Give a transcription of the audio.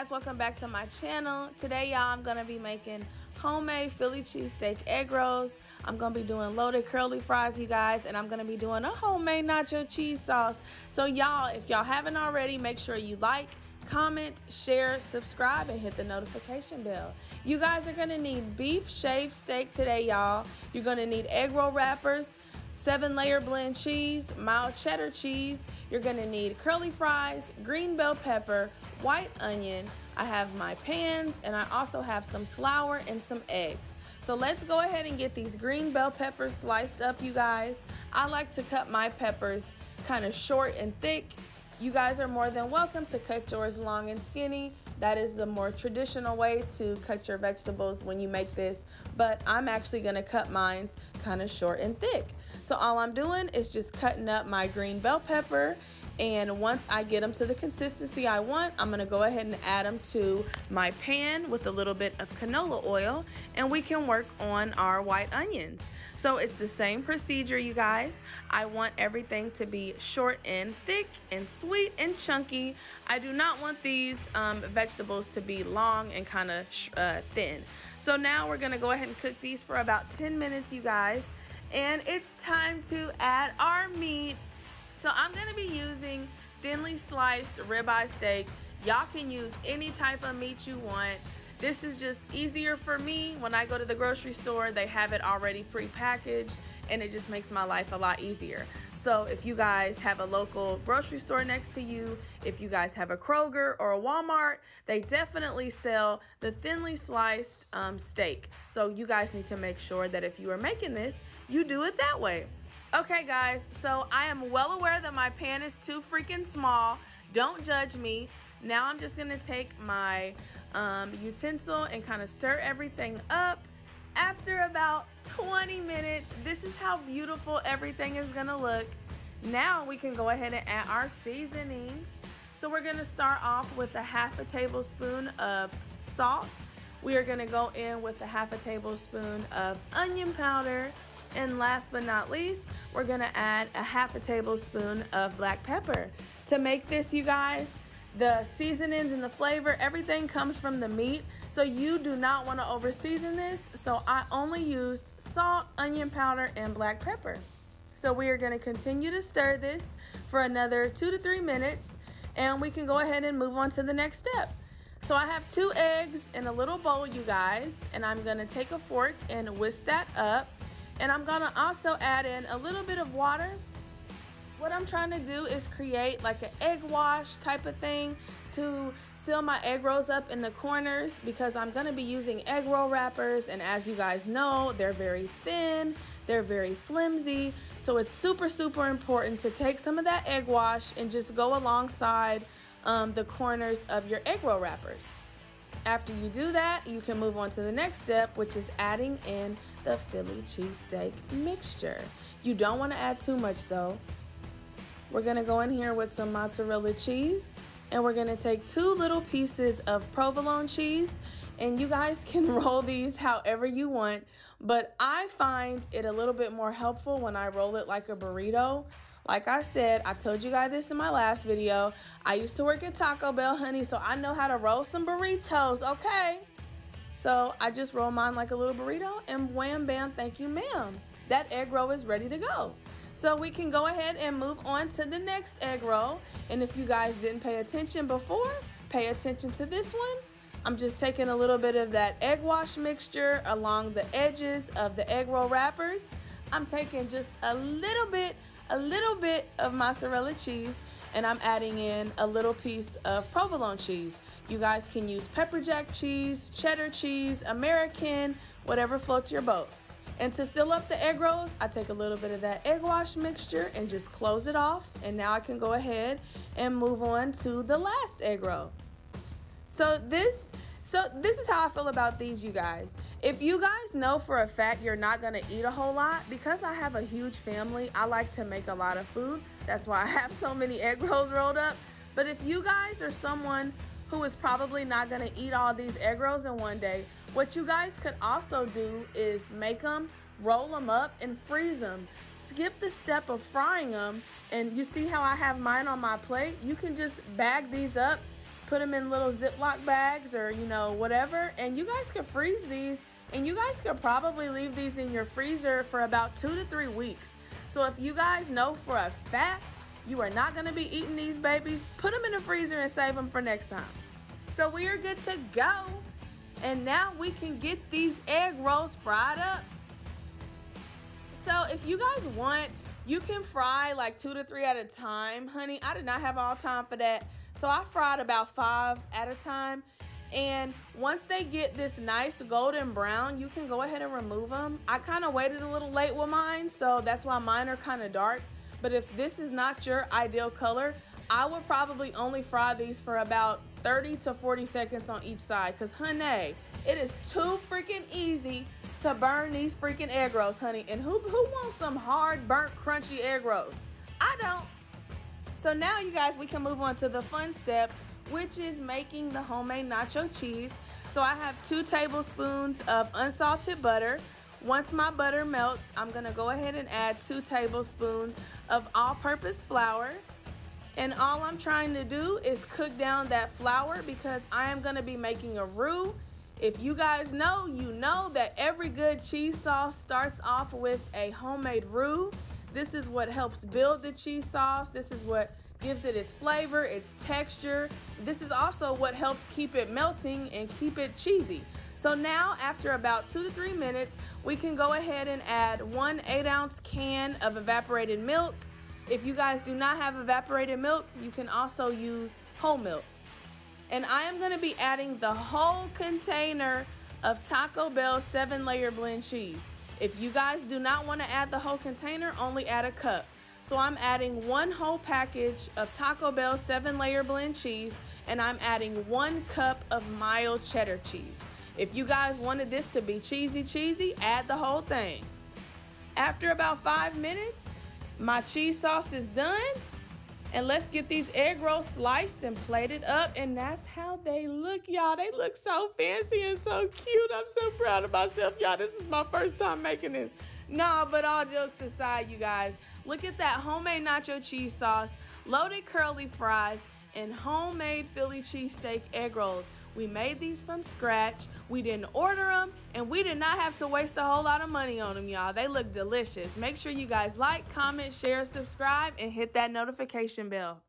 guys, welcome back to my channel. Today, y'all, I'm gonna be making homemade Philly cheesesteak egg rolls. I'm gonna be doing loaded curly fries, you guys, and I'm gonna be doing a homemade nacho cheese sauce. So y'all, if y'all haven't already, make sure you like, comment, share, subscribe, and hit the notification bell. You guys are gonna need beef shaved steak today, y'all. You're gonna need egg roll wrappers, 7-layer blend cheese, mild cheddar cheese. You're gonna need curly fries, green bell pepper, white onion. I have my pans, and I also have some flour and some eggs. So let's go ahead and get these green bell peppers sliced up, you guys. I like to cut my peppers kind of short and thick. You guys are more than welcome to cut yours long and skinny. That is the more traditional way to cut your vegetables when you make this, but I'm actually gonna cut mine kind of short and thick. So all I'm doing is just cutting up my green bell pepper, and once I get them to the consistency I want, I'm gonna go ahead and add them to my pan with a little bit of canola oil, and we can work on our white onions. So it's the same procedure, you guys. I want everything to be short and thick and sweet and chunky. I do not want these vegetables to be long and kind of thin. So now we're gonna go ahead and cook these for about 10 minutes, you guys. And it's time to add our meat. So I'm gonna be using thinly sliced ribeye steak. Y'all can use any type of meat you want. This is just easier for me. When I go to the grocery store, they have it already pre-packaged, and it just makes my life a lot easier. So if you guys have a local grocery store next to you, if you guys have a Kroger or a Walmart, they definitely sell the thinly sliced steak. So you guys need to make sure that if you are making this, you do it that way. Okay guys, so I am well aware that my pan is too freaking small. Don't judge me. Now I'm just gonna take my utensil and kind of stir everything up. After about 20 minutes, this is how beautiful everything is gonna look. Now we can go ahead and add our seasonings. So we're gonna start off with a half a tablespoon of salt. We are gonna go in with a half a tablespoon of onion powder. And last but not least, we're gonna add a half a tablespoon of black pepper. To make this, you guys, the seasonings and the flavor, everything comes from the meat. So you do not wanna over season this. So I only used salt, onion powder, and black pepper. So we are gonna continue to stir this for another 2 to 3 minutes, and we can go ahead and move on to the next step. So I have 2 eggs in a little bowl, you guys, and I'm gonna take a fork and whisk that up. And I'm gonna also add in a little bit of water. What I'm trying to do is create like an egg wash type of thing to seal my egg rolls up in the corners, because I'm gonna be using egg roll wrappers, and as you guys know, they're very thin, they're very flimsy. So it's super, super important to take some of that egg wash and just go alongside the corners of your egg roll wrappers. After you do that, you can move on to the next step, which is adding in the Philly cheesesteak mixture. You don't want to add too much though. We're gonna go in here with some mozzarella cheese, and we're gonna take 2 little pieces of provolone cheese, and you guys can roll these however you want, but I find it a little bit more helpful when I roll it like a burrito. Like I said, I told you guys this in my last video, I used to work at Taco Bell, honey, so I know how to roll some burritos, okay? So I just roll mine like a little burrito, and wham, bam, thank you, ma'am. That egg roll is ready to go. So we can go ahead and move on to the next egg roll. And if you guys didn't pay attention before, pay attention to this one. I'm just taking a little bit of that egg wash mixture along the edges of the egg roll wrappers. I'm taking just a little bit of mozzarella cheese, and I'm adding in a little piece of provolone cheese. You guys can use pepper jack cheese, cheddar cheese, American, whatever floats your boat. And to seal up the egg rolls, I take a little bit of that egg wash mixture and just close it off. And now I can go ahead and move on to the last egg roll. So this is how I feel about these, you guys. If you guys know for a fact you're not gonna eat a whole lot, because I have a huge family, I like to make a lot of food. That's why I have so many egg rolls rolled up. But if you guys are someone who is probably not gonna eat all these egg rolls in one day, what you guys could also do is make them, roll them up, and freeze them. Skip the step of frying them, and you see how I have mine on my plate? You can just bag these up, put them in little Ziploc bags or, you know, whatever. And you guys could freeze these, and you guys could probably leave these in your freezer for about 2 to 3 weeks. So if you guys know for a fact you are not gonna be eating these babies, put them in the freezer and save them for next time. So we are good to go. And now we can get these egg rolls fried up. So if you guys want, you can fry like 2 to 3 at a time. Honey, I did not have all time for that. So I fried about 5 at a time. And once they get this nice golden brown, you can go ahead and remove them. I kind of waited a little late with mine, so that's why mine are kind of dark. But if this is not your ideal color, I would probably only fry these for about 30 to 40 seconds on each side. Because, honey, it is too freaking easy to burn these freaking egg rolls, honey. And who wants some hard, burnt, crunchy egg rolls? I don't. So now, you guys, we can move on to the fun step, which is making the homemade nacho cheese. So I have 2 tablespoons of unsalted butter. Once my butter melts, I'm gonna go ahead and add 2 tablespoons of all-purpose flour. And all I'm trying to do is cook down that flour because I am gonna be making a roux. If you guys know, you know that every good cheese sauce starts off with a homemade roux. This is what helps build the cheese sauce. This is what gives it its flavor, its texture. This is also what helps keep it melting and keep it cheesy. So now, after about 2 to 3 minutes, we can go ahead and add 1 8-ounce can of evaporated milk. If you guys do not have evaporated milk, you can also use whole milk. And I am gonna be adding the whole container of Taco Bell 7-layer blend cheese. If you guys do not wanna add the whole container, only add a cup. So I'm adding 1 whole package of Taco Bell 7-layer blend cheese, and I'm adding 1 cup of mild cheddar cheese. If you guys wanted this to be cheesy, add the whole thing. After about 5 minutes, my cheese sauce is done. And let's get these egg rolls sliced and plated up. And that's how they look, y'all. They look so fancy and so cute. I'm so proud of myself, y'all. This is my first time making this. No, but all jokes aside, you guys, look at that homemade nacho cheese sauce, loaded curly fries, and homemade Philly cheesesteak egg rolls. We made these from scratch. We didn't order them, and we did not have to waste a whole lot of money on them, y'all. They look delicious. Make sure you guys like, comment, share, subscribe, and hit that notification bell.